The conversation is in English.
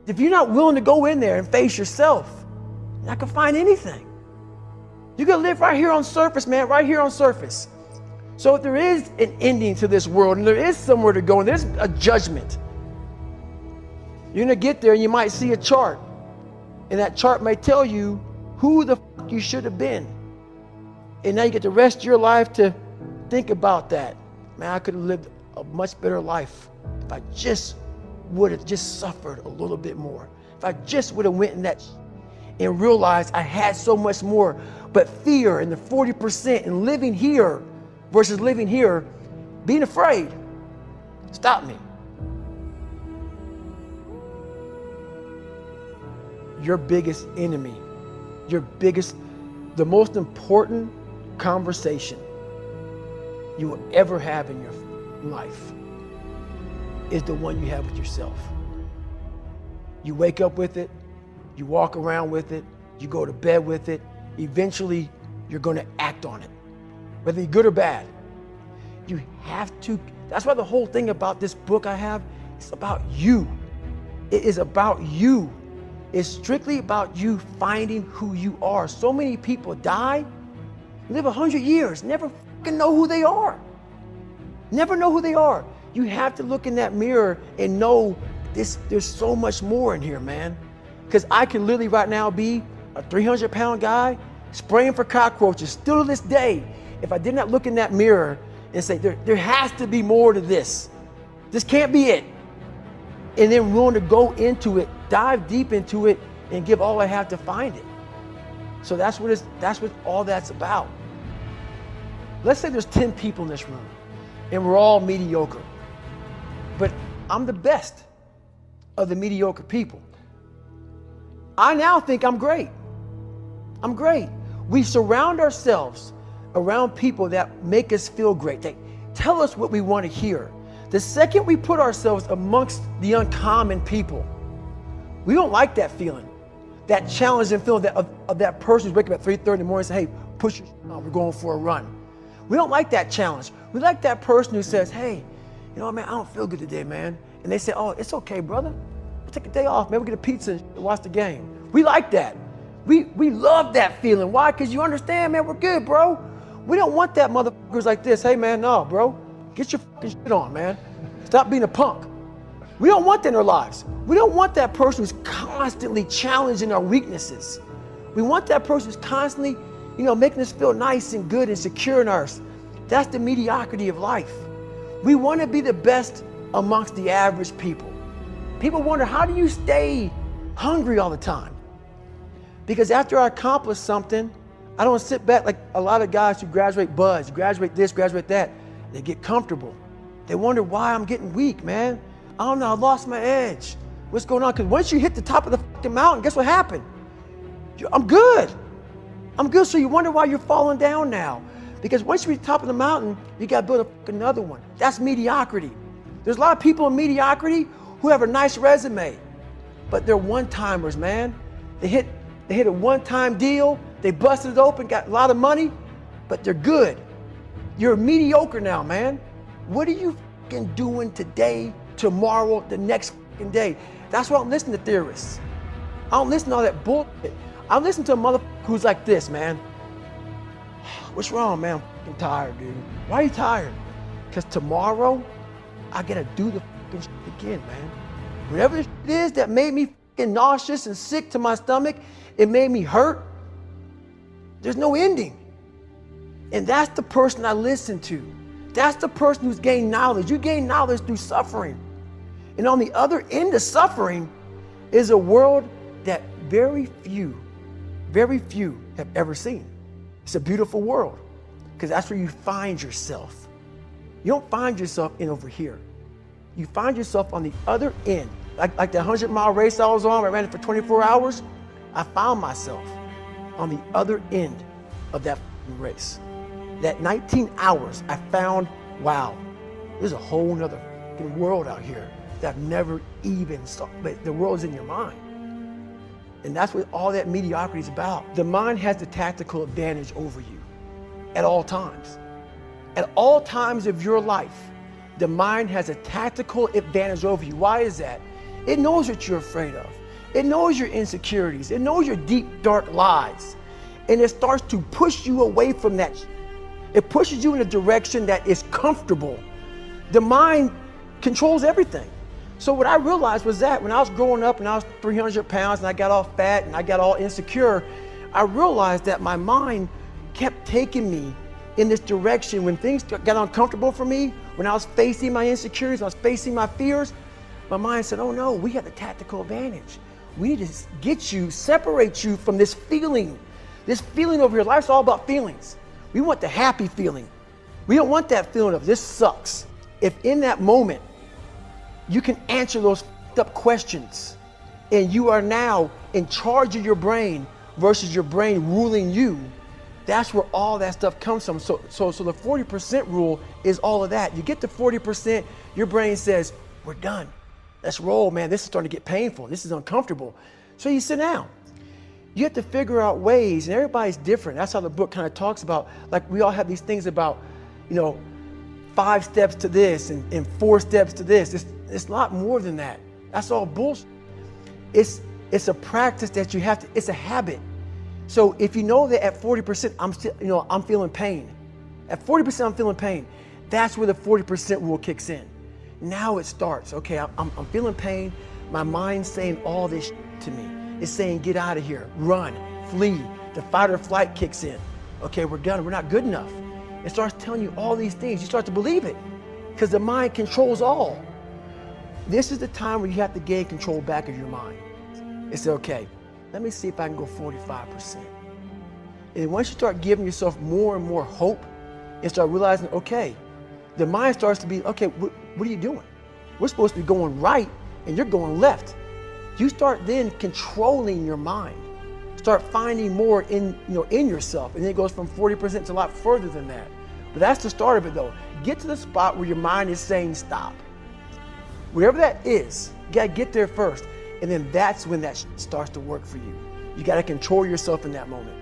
If you're not willing to go in there and face yourself, you're not gonna find anything. You're gonna live right here on surface, man, right here on surface. So if there is an ending to this world and there is somewhere to go and there's a judgment, you're gonna get there and you might see a chart. And that chart may tell you who the fuck you should have been. And now you get the rest of your life to think about that. Man, I could have lived a much better life if I just would have just suffered a little bit more. If I just would have went in that and realized I had so much more. But fear and the 40% and living here versus living here, being afraid, stop me. Your biggest enemy, the most important conversation you will ever have in your life is the one you have with yourself. You wake up with it, you walk around with it, you go to bed with it. Eventually, you're going to act on it, whether you're good or bad. You have to. That's why the whole thing about this book I have, it's about you. It is about you. It's strictly about you finding who you are. So many people die, live 100 years, never fucking know who they are. Never know who they are. You have to look in that mirror and know there's so much more in here, man. Because I can literally right now be a 300-pound guy spraying for cockroaches still to this day. If I did not look in that mirror and say, there has to be more to this. This can't be it. And then willing to go into it, dive deep into it, and give all I have to find it. So that's what all that's about. Let's say there's 10 people in this room, and we're all mediocre. But I'm the best of the mediocre people. I now think I'm great. I'm great. We surround ourselves around people that make us feel great. They tell us what we want to hear. The second we put ourselves amongst the uncommon people, we don't like that feeling, that challenging feeling of that person who's waking up at 3:30 in the morning and say, hey, push your on, we're going for a run. We don't like that challenge. We like that person who says, hey, you know what, man, I don't feel good today, man. And they say, oh, it's okay, brother. We'll take a day off, man. We'll get a pizza and watch the game. We like that. We love that feeling. Why? Because you understand, man, we're good, bro. We don't want that motherfuckers like this. Hey, man, no, bro. Get your fucking shit on, man. Stop being a punk. We don't want that in our lives. We don't want that person who's constantly challenging our weaknesses. We want that person who's constantly, making us feel nice and good and secure in ours. That's the mediocrity of life. We want to be the best amongst the average people. People wonder, how do you stay hungry all the time? Because after I accomplish something, I don't sit back like a lot of guys who graduate buds, graduate this, graduate that. They get comfortable. They wonder why I'm getting weak, man. I don't know, I lost my edge. What's going on? Because once you hit the top of the fucking mountain, guess what happened? I'm good. I'm good, so you wonder why you're falling down now. Because once you reach the top of the mountain, you got to build another one. That's mediocrity. There's a lot of people in mediocrity who have a nice resume, but they're one-timers, man. They hit a one-time deal, they busted it open, got a lot of money, but they're good. You're mediocre now, man. What are you fucking doing today, tomorrow, the next fucking day? That's why I don't listen to theorists. I don't listen to all that bullshit. I listen to a motherfucker who's like this, man. What's wrong, man? I'm fucking tired, dude. Why are you tired? Because tomorrow, I gotta do the fucking shit again, man. Whatever the shit is that made me fucking nauseous and sick to my stomach, it made me hurt. There's no ending. And that's the person I listen to. That's the person who's gained knowledge. You gain knowledge through suffering. And on the other end of suffering is a world that very few have ever seen. It's a beautiful world because that's where you find yourself. You don't find yourself in over here. You find yourself on the other end. Like the 100-mile race I was on, I ran it for 24 hours. I found myself on the other end of that race. That 19 hours, I found, wow, there's a whole nother world out here that I've never even saw, but the world's in your mind. And that's what all that mediocrity is about. The mind has the tactical advantage over you at all times. At all times of your life, the mind has a tactical advantage over you. Why is that? It knows what you're afraid of. It knows your insecurities. It knows your deep, dark lies. And it starts to push you away from that. It pushes you in a direction that is comfortable. The mind controls everything. So what I realized was that when I was growing up and I was 300 pounds and I got all fat and I got all insecure, I realized that my mind kept taking me in this direction. When things got uncomfortable for me, when I was facing my insecurities, I was facing my fears, my mind said, oh no, we have the tactical advantage. We need to get you, separate you from this feeling over here. Life's all about feelings. We want the happy feeling. We don't want that feeling of this sucks. If in that moment, you can answer those up questions and you are now in charge of your brain versus your brain ruling you, that's where all that stuff comes from. So the 40% rule is all of that. You get to 40%, your brain says, we're done. Let's roll, man. This is starting to get painful. This is uncomfortable. So you sit down. You have to figure out ways, and everybody's different. That's how the book kind of talks about, like we all have these things about, 5 steps to this and 4 steps to this. It's a lot more than that. That's all bullshit. It's a practice that you have to, it's a habit. So if you know that at 40%, I'm feeling pain. At 40%, I'm feeling pain. That's where the 40% rule kicks in. Now it starts. Okay, I'm feeling pain. My mind's saying all this to me. It's saying, get out of here, run, flee. The fight or flight kicks in. Okay, we're done. We're not good enough. It starts telling you all these things. You start to believe it because the mind controls all. This is the time where you have to gain control back of your mind. It's okay. Let me see if I can go 45%. And once you start giving yourself more and more hope and start realizing, okay, the mind starts to be, okay, what are you doing? We're supposed to be going right and you're going left. You start then controlling your mind. Start finding more in yourself. And then it goes from 40% to a lot further than that. But that's the start of it though. Get to the spot where your mind is saying stop. Whatever that is, you gotta get there first. And then that's when that starts to work for you. You gotta control yourself in that moment.